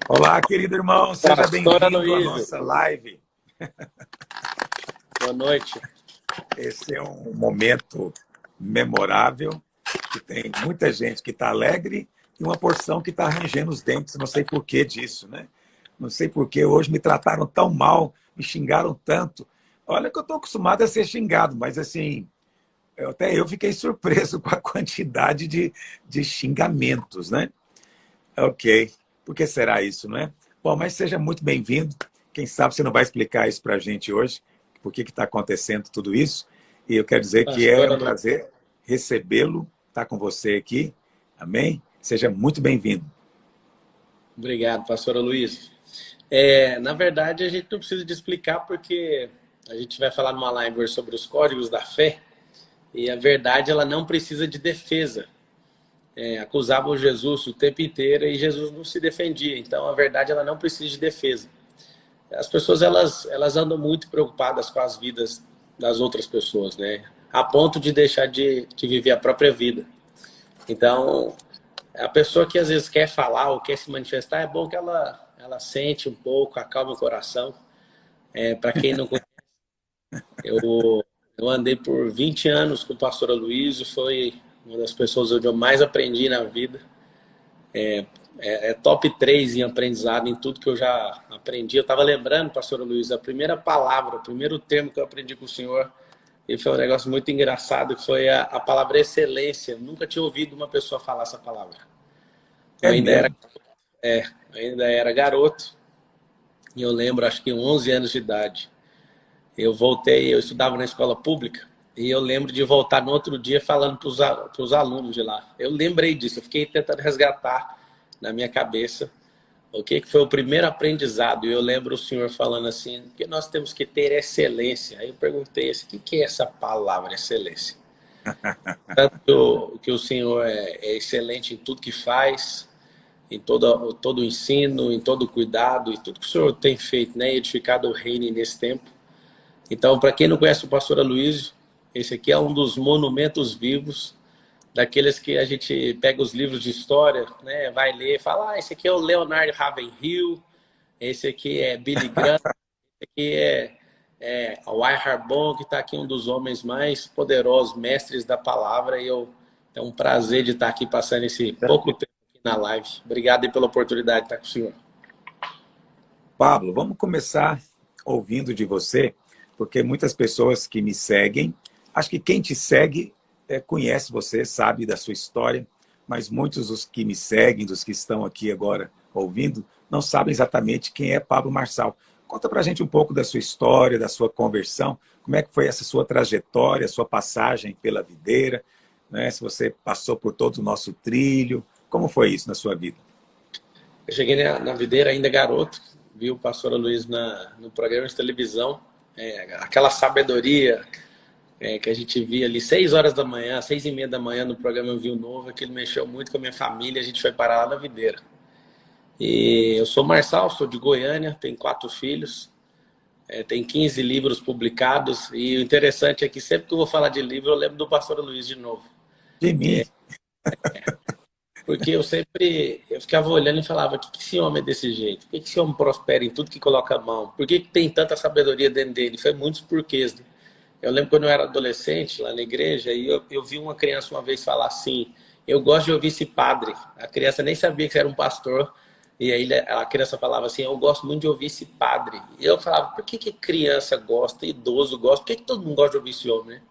Olá, querido irmão, seja Pastor bem-vindo à Aloysio, nossa live. boa noite. Esse é um momento memorável, que tem muita gente que está alegre e uma porção que está rangendo os dentes. Não sei por que disso, né? Não sei por que hoje me trataram tão mal, me xingaram tanto. Olha que eu estou acostumado a ser xingado, mas assim, até eu fiquei surpreso com a quantidade de xingamentos, né? Ok. Por que será isso, não é? Bom, mas seja muito bem-vindo. Quem sabe você não vai explicar isso para a gente hoje, por que está acontecendo tudo isso. E eu quero dizer que é Pastor um Aloysio, prazer recebê-lo, estar com você aqui. Amém? Seja muito bem-vindo. obrigado, pastor Aloysio. Na verdade, a gente não precisa de explicar porque a gente vai falar numa live hoje sobre os códigos da fé e a verdade ela não precisa de defesa. Acusavam Jesus o tempo inteiro e Jesus não se defendia. Então, a verdade ela não precisa de defesa. As pessoas elas andam muito preocupadas com as vidas das outras pessoas, né? A ponto de deixar de viver a própria vida. Então, a pessoa que às vezes quer falar ou quer se manifestar, é bom que ela sente um pouco, acalme o coração. Para quem não conhece, eu andei por 20 anos com o pastor Aloysio, foi uma das pessoas onde eu mais aprendi na vida. É top 3 em aprendizado, em tudo que eu já aprendi. Eu estava lembrando, pastor Aloysio, a primeira palavra, o primeiro termo que eu aprendi com o senhor, e foi um negócio muito engraçado, que foi a palavra excelência. Eu nunca tinha ouvido uma pessoa falar essa palavra. Eu É ainda era, mesmo? eu ainda era garoto, e eu lembro, acho que 11 anos de idade. Eu voltei, eu estudava na escola pública, e eu lembro de voltar no outro dia falando para os alunos de lá. Eu lembrei disso, eu fiquei tentando resgatar na minha cabeça o que foi o primeiro aprendizado. E eu lembro o senhor falando assim, que nós temos que ter excelência. Aí eu perguntei assim, o que é essa palavra excelência? Tanto que o senhor é excelente em tudo que faz, em todo o ensino, em todo o cuidado, e tudo que o senhor tem feito, né, edificado o reino nesse tempo. Então, para quem não conhece o pastor Aloysio, esse aqui é um dos monumentos vivos, daqueles que a gente pega os livros de história, né, vai ler e fala, esse aqui é o Leonard Ravenhill, esse aqui é Billy Graham, esse aqui é o Harbon, que está aqui um dos homens mais poderosos, mestres da palavra, e é um prazer de estar aqui passando esse pouco tempo aqui na live. Obrigado aí pela oportunidade de estar com o senhor. Pablo, vamos começar ouvindo de você, porque muitas pessoas que me seguem, acho que quem te segue conhece você, sabe da sua história, mas muitos dos que me seguem, dos que estão aqui agora ouvindo, não sabem exatamente quem é Pablo Marçal. Conta pra gente um pouco da sua história, da sua conversão, como é que foi essa sua trajetória, sua passagem pela videira, né? Se você passou por todo o nosso trilho, como foi isso na sua vida? Eu cheguei na videira ainda garoto, vi o pastor Aloysio no programa de televisão, aquela sabedoria que a gente via ali 6 horas da manhã, 6h30 da manhã no programa Viu Novo, aquilo mexeu muito com a minha família, a gente foi parar lá na videira. E eu sou Marçal, sou de Goiânia, tenho 4 filhos, tenho 15 livros publicados, e o interessante é que sempre que eu vou falar de livro, eu lembro do pastor Aloysio de novo. De mim. Porque eu ficava olhando e falava, por que esse homem é desse jeito? Por que esse homem prospera em tudo que coloca a mão? Por que tem tanta sabedoria dentro dele? Foi muitos porquês, né? Eu lembro quando eu era adolescente, lá na igreja, e eu vi uma criança uma vez falar assim, eu gosto de ouvir esse padre. A criança nem sabia que era um pastor, e aí a criança falava assim, eu gosto muito de ouvir esse padre. E eu falava, por que criança gosta, idoso gosta, por que todo mundo gosta de ouvir esse homem, né?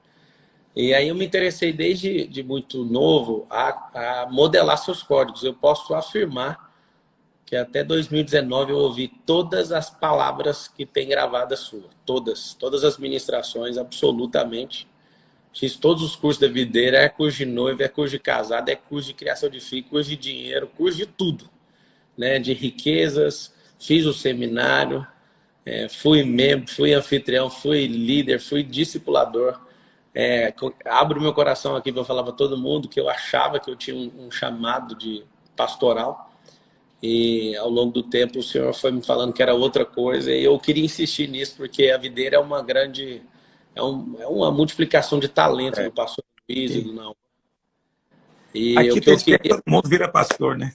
E aí eu me interessei desde muito novo a modelar seus códigos. Eu posso afirmar que até 2019 eu ouvi todas as palavras que tem gravadas sua. Todas as ministrações, absolutamente. Fiz todos os cursos da videira, é curso de noiva, é curso de casado, é curso de criação de filho, curso de dinheiro, curso de tudo, né? De riquezas, fiz o seminário, fui membro, fui anfitrião, fui líder, fui discipulador. Abro meu coração aqui para falar para todo mundo que eu achava que eu tinha um chamado de pastoral, e ao longo do tempo o senhor foi me falando que era outra coisa, e eu queria insistir nisso porque a videira é uma grande, é uma multiplicação de talento É, do pastor Luiz e aqui do Não. E o aqui que eu tem que queria, todo mundo vira pastor, né?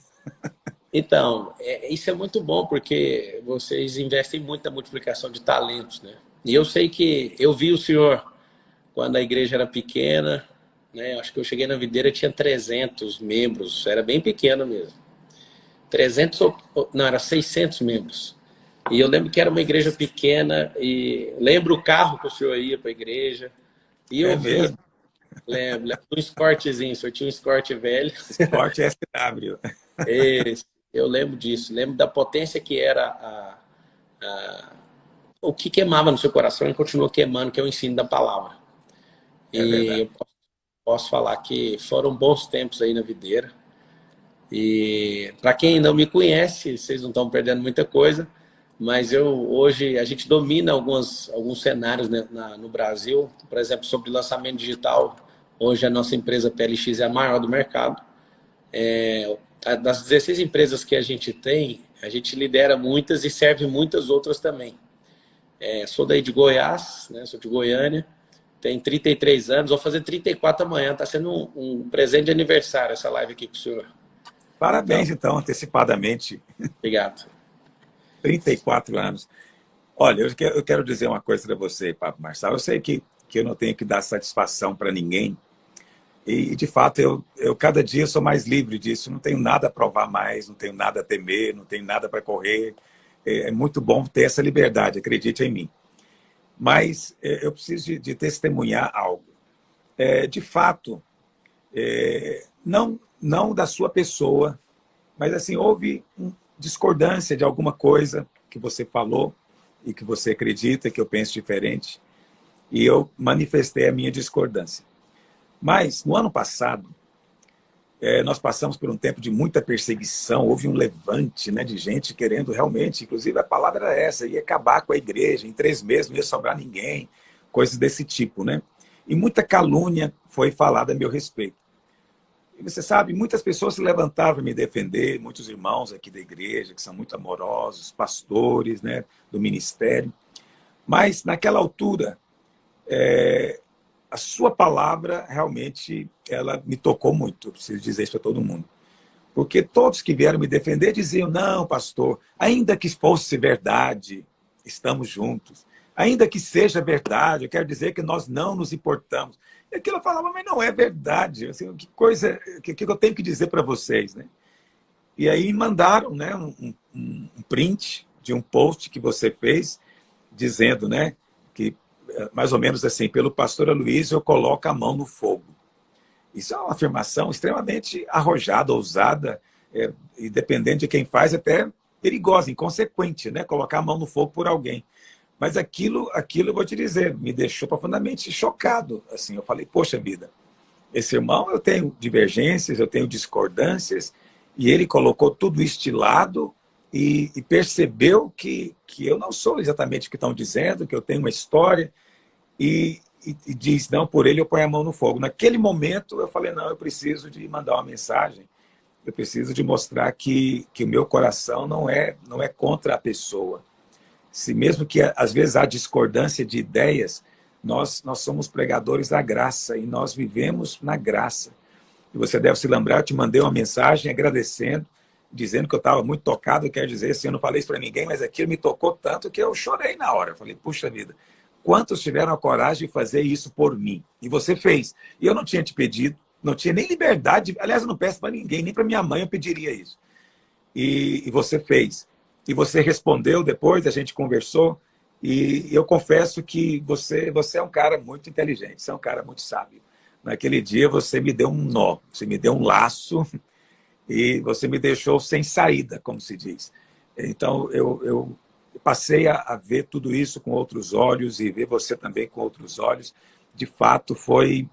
Então, isso é muito bom, porque vocês investem muito na multiplicação de talentos, né? E eu sei que eu vi o senhor quando a igreja era pequena, né? Acho que eu cheguei na videira, tinha 300 membros, era bem pequeno mesmo. 300, não, era 600 membros. E eu lembro que era uma igreja pequena, e lembro o carro que o senhor ia para a igreja, e É eu vi, mesmo? lembro um Escortezinho, o senhor tinha um Escort velho. Esporte SW. Esse, eu lembro disso, lembro da potência que era o que queimava no seu coração e continua queimando, que é o ensino da palavra. É E verdade. eu posso falar que foram bons tempos aí na videira. E para quem não me conhece, vocês não estão perdendo muita coisa, mas hoje a gente domina alguns cenários, né, no Brasil, por exemplo, sobre lançamento digital. Hoje a nossa empresa PLX é a maior do mercado. Das 16 empresas que a gente tem, a gente lidera muitas e serve muitas outras também. Sou daí de Goiás, né, sou de Goiânia, tenho 33 anos, vou fazer 34 amanhã, está sendo um presente de aniversário essa live aqui com o senhor. Então, Parabéns, então, antecipadamente. obrigado. 34 anos. Olha, eu quero dizer uma coisa para você, Pablo Marçal. Eu sei que eu não tenho que dar satisfação para ninguém. E, de fato, eu cada dia sou mais livre disso. Não tenho nada a provar mais, não tenho nada a temer, não tenho nada para correr. É muito bom ter essa liberdade, acredite em mim. Mas eu preciso de testemunhar algo. De fato, não da sua pessoa, mas assim, houve discordância de alguma coisa que você falou e que você acredita que eu penso diferente, e eu manifestei a minha discordância. Mas, no ano passado, nós passamos por um tempo de muita perseguição, houve um levante, né, de gente querendo realmente, inclusive a palavra era essa, ia acabar com a igreja, em 3 meses não ia sobrar ninguém, coisas desse tipo, né? E muita calúnia foi falada a meu respeito. E você sabe, muitas pessoas se levantaram para me defender, muitos irmãos aqui da igreja, que são muito amorosos, pastores, né, do ministério. Mas, naquela altura, a sua palavra realmente ela me tocou muito, eu preciso dizer isso para todo mundo. Porque todos que vieram me defender diziam, não, pastor, ainda que fosse verdade, estamos juntos. Ainda que seja verdade, eu quero dizer que nós não nos importamos. E aquilo eu falava, mas não é verdade. Assim, que coisa que eu tenho que dizer para vocês, né? E aí mandaram, né, um print de um post que você fez, dizendo, né, que mais ou menos assim, pelo pastor Aloysio eu coloco a mão no fogo. Isso é uma afirmação extremamente arrojada, ousada, e dependendo de quem faz, até perigosa, inconsequente, né? Colocar a mão no fogo por alguém. Mas aquilo eu vou te dizer, me deixou profundamente chocado. Assim, eu falei, poxa vida, esse irmão, eu tenho divergências, eu tenho discordâncias, e ele colocou tudo isso de lado e percebeu que eu não sou exatamente o que estão dizendo, que eu tenho uma história, e diz, não, por ele eu ponho a mão no fogo. Naquele momento eu falei, não, eu preciso de mandar uma mensagem, eu preciso de mostrar que o meu coração não é contra a pessoa. Se mesmo que às vezes há discordância de ideias, nós somos pregadores da graça e nós vivemos na graça. E você deve se lembrar, eu te mandei uma mensagem agradecendo, dizendo que eu estava muito tocado, quer dizer, assim, eu não falei isso para ninguém, mas aquilo me tocou tanto que eu chorei na hora. Eu falei, puxa vida, quantos tiveram a coragem de fazer isso por mim? E você fez. E eu não tinha te pedido, não tinha nem liberdade, aliás, eu não peço para ninguém, nem para minha mãe eu pediria isso. E você fez. E você respondeu depois, a gente conversou, e eu confesso que você é um cara muito inteligente, você é um cara muito sábio. Naquele dia você me deu um nó, você me deu um laço, e você me deixou sem saída, como se diz. Então, eu passei a ver tudo isso com outros olhos e ver você também com outros olhos. De fato, foi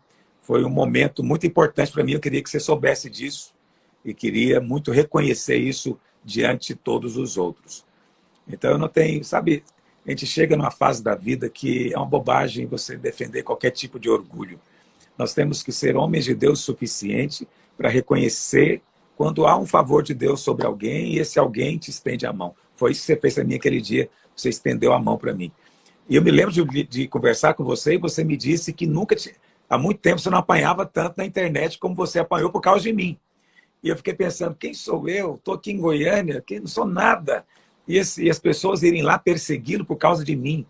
um momento muito importante para mim. Eu queria que você soubesse disso e queria muito reconhecer isso diante de todos os outros. Então, eu não tenho, sabe, a gente chega numa fase da vida que é uma bobagem você defender qualquer tipo de orgulho. Nós temos que ser homens de Deus suficiente para reconhecer quando há um favor de Deus sobre alguém e esse alguém te estende a mão. Foi isso que você fez para mim aquele dia, você estendeu a mão para mim. E eu me lembro de conversar com você e você me disse que nunca, há muito tempo você não apanhava tanto na internet como você apanhou por causa de mim. E eu fiquei pensando, quem sou eu? Estou aqui em Goiânia, que não sou nada. E as pessoas irem lá persegui-lo por causa de mim.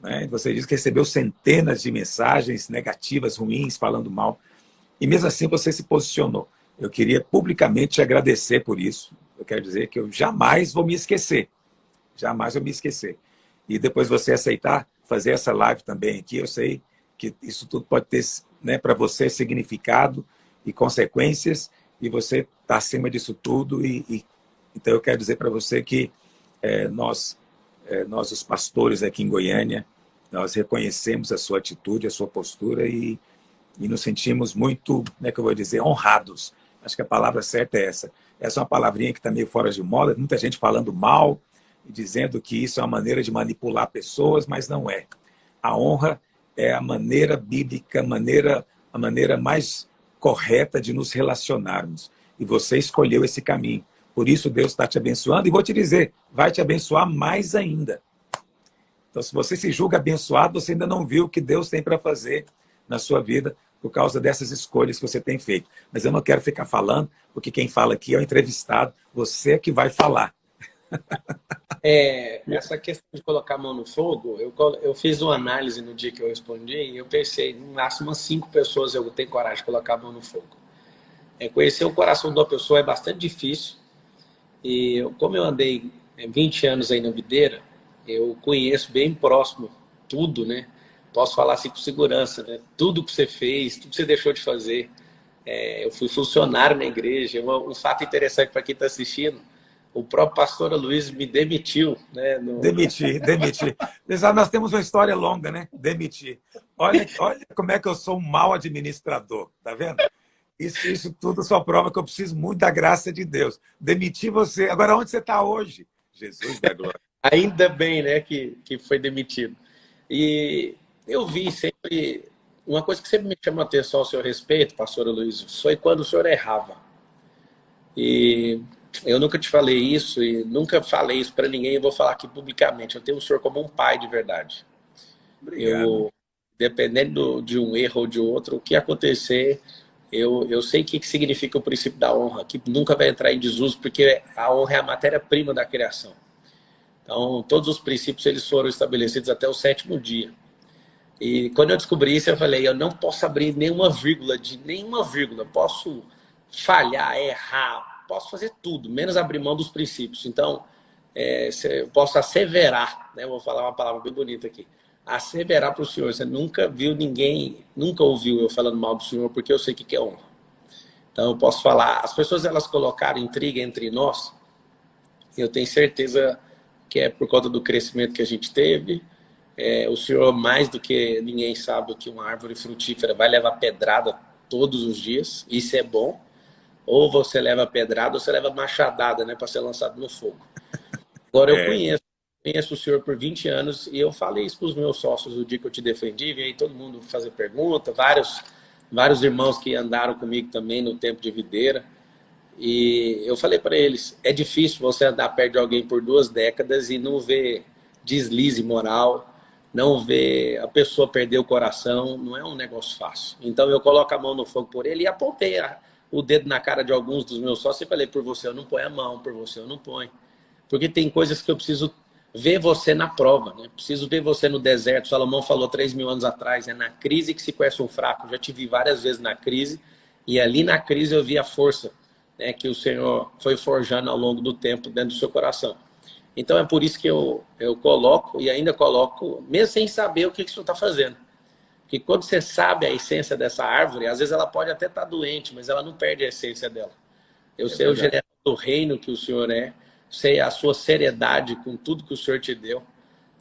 Né? Você diz que recebeu centenas de mensagens negativas, ruins, falando mal. E mesmo assim você se posicionou. Eu queria publicamente te agradecer por isso. Eu quero dizer que eu jamais vou me esquecer. Jamais vou me esquecer. E depois você aceitar fazer essa live também aqui, eu sei que isso tudo pode ter, né, para você significado e consequências, e você está acima disso tudo. Então eu quero dizer para você que nós, os pastores aqui em Goiânia, nós reconhecemos a sua atitude, a sua postura e nos sentimos muito, como é que eu vou dizer, honrados. Acho que a palavra certa é essa. Essa é uma palavrinha que está meio fora de moda, muita gente falando mal e dizendo que isso é uma maneira de manipular pessoas, mas não é. A honra é a maneira bíblica, a maneira mais correta de nos relacionarmos. E você escolheu esse caminho. Por isso Deus está te abençoando e vou te dizer, vai te abençoar mais ainda. Então, se você se julga abençoado, você ainda não viu o que Deus tem para fazer na sua vida por causa dessas escolhas que você tem feito. Mas eu não quero ficar falando, porque quem fala aqui é o entrevistado, você é que vai falar. Essa questão de colocar a mão no fogo, eu fiz uma análise no dia que eu respondi e eu pensei, no máximo umas 5 pessoas eu tenho coragem de colocar a mão no fogo. Conhecer o coração de uma pessoa é bastante difícil e como eu andei 20 anos aí na videira, eu conheço bem próximo tudo, né? Posso falar assim com segurança, né? Tudo que você fez, tudo que você deixou de fazer. Eu fui funcionário na igreja. Um fato interessante para quem está assistindo, o próprio pastor Luiz me demitiu. Né, Demitir. Nós temos uma história longa, né? Demitir. Olha como é que eu sou um mau administrador, tá vendo? Isso tudo só prova que eu preciso muito da graça de Deus. Demitir você. Agora, onde você está hoje? Jesus da glória. Ainda bem, né, que foi demitido. E eu vi sempre... Uma coisa que sempre me chamou a atenção ao seu respeito, pastor Luiz, foi quando o senhor errava. E eu nunca te falei isso e nunca falei isso para ninguém. Eu vou falar aqui publicamente. Eu tenho o senhor como um pai de verdade. Obrigado. Dependendo de um erro ou de outro, o que acontecer, eu sei o que significa o princípio da honra, que nunca vai entrar em desuso, porque a honra é a matéria-prima da criação. Então, todos os princípios eles foram estabelecidos até o 7º dia. E quando eu descobri isso, eu falei, eu não posso abrir nenhuma vírgula. Posso falhar, errar, posso fazer tudo, menos abrir mão dos princípios. Então, eu posso asseverar, né? Vou falar uma palavra bem bonita aqui. Asseverar para o senhor, você nunca viu ninguém, nunca ouviu eu falando mal do senhor, porque eu sei o que é honra. Então, eu posso falar, as pessoas elas colocaram intriga entre nós, eu tenho certeza que é por conta do crescimento que a gente teve. O senhor, mais do que ninguém sabe que uma árvore frutífera vai levar pedrada todos os dias, isso é bom. Ou você leva pedrada ou você leva machadada, né, para ser lançado no fogo. Agora, eu conheço o senhor por 20 anos e eu falei isso para os meus sócios o dia que eu te defendi, veio todo mundo fazer pergunta, vários irmãos que andaram comigo também no tempo de videira. E eu falei para eles, é difícil você andar perto de alguém por 2 décadas e não ver deslize moral, não ver a pessoa perder o coração, não é um negócio fácil. Então eu coloco a mão no fogo por ele e apontei o dedo na cara de alguns dos meus sócios e falei, por você eu não ponho a mão, por você eu não ponho. Porque tem coisas que eu preciso ver você na prova, né? Preciso ver você no deserto. Salomão falou 3.000 anos atrás, é na crise que se conhece um fraco. Eu já te vi várias vezes na crise e ali na crise eu vi a força, né, que o Senhor foi forjando ao longo do tempo dentro do seu coração. Então é por isso que eu coloco e ainda coloco, mesmo sem saber o que o Senhor está fazendo. Porque quando você sabe a essência dessa árvore, às vezes ela pode até estar doente, mas ela não perde a essência dela. Eu sei verdade. O general do reino que o Senhor é, sei a sua seriedade com tudo que o Senhor te deu.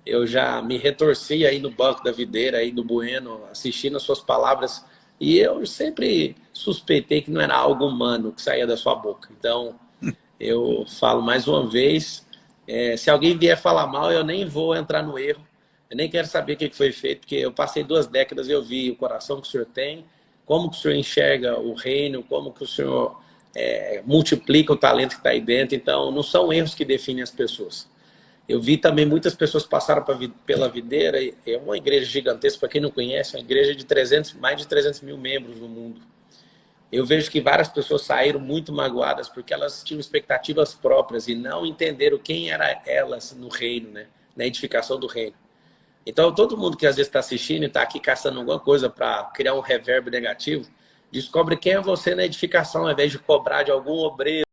Eu já me retorci aí no banco da videira, aí no Bueno, assistindo as suas palavras. E eu sempre suspeitei que não era algo humano que saía da sua boca. Então, eu falo mais uma vez, se alguém vier falar mal, eu nem vou entrar no erro. Eu nem quero saber o que foi feito, porque eu passei 2 décadas e eu vi o coração que o senhor tem, como que o senhor enxerga o reino, como que o senhor multiplica o talento que está aí dentro. Então, não são erros que definem as pessoas. Eu vi também muitas pessoas passaram pela videira. É uma igreja gigantesca, para quem não conhece, é uma igreja de mais de 300 mil membros no mundo. Eu vejo que várias pessoas saíram muito magoadas porque elas tinham expectativas próprias e não entenderam quem era elas no reino, né? Na edificação do reino. Então, todo mundo que às vezes está assistindo e está aqui caçando alguma coisa para criar um reverb negativo, descobre quem é você na edificação, ao invés de cobrar de algum obreiro.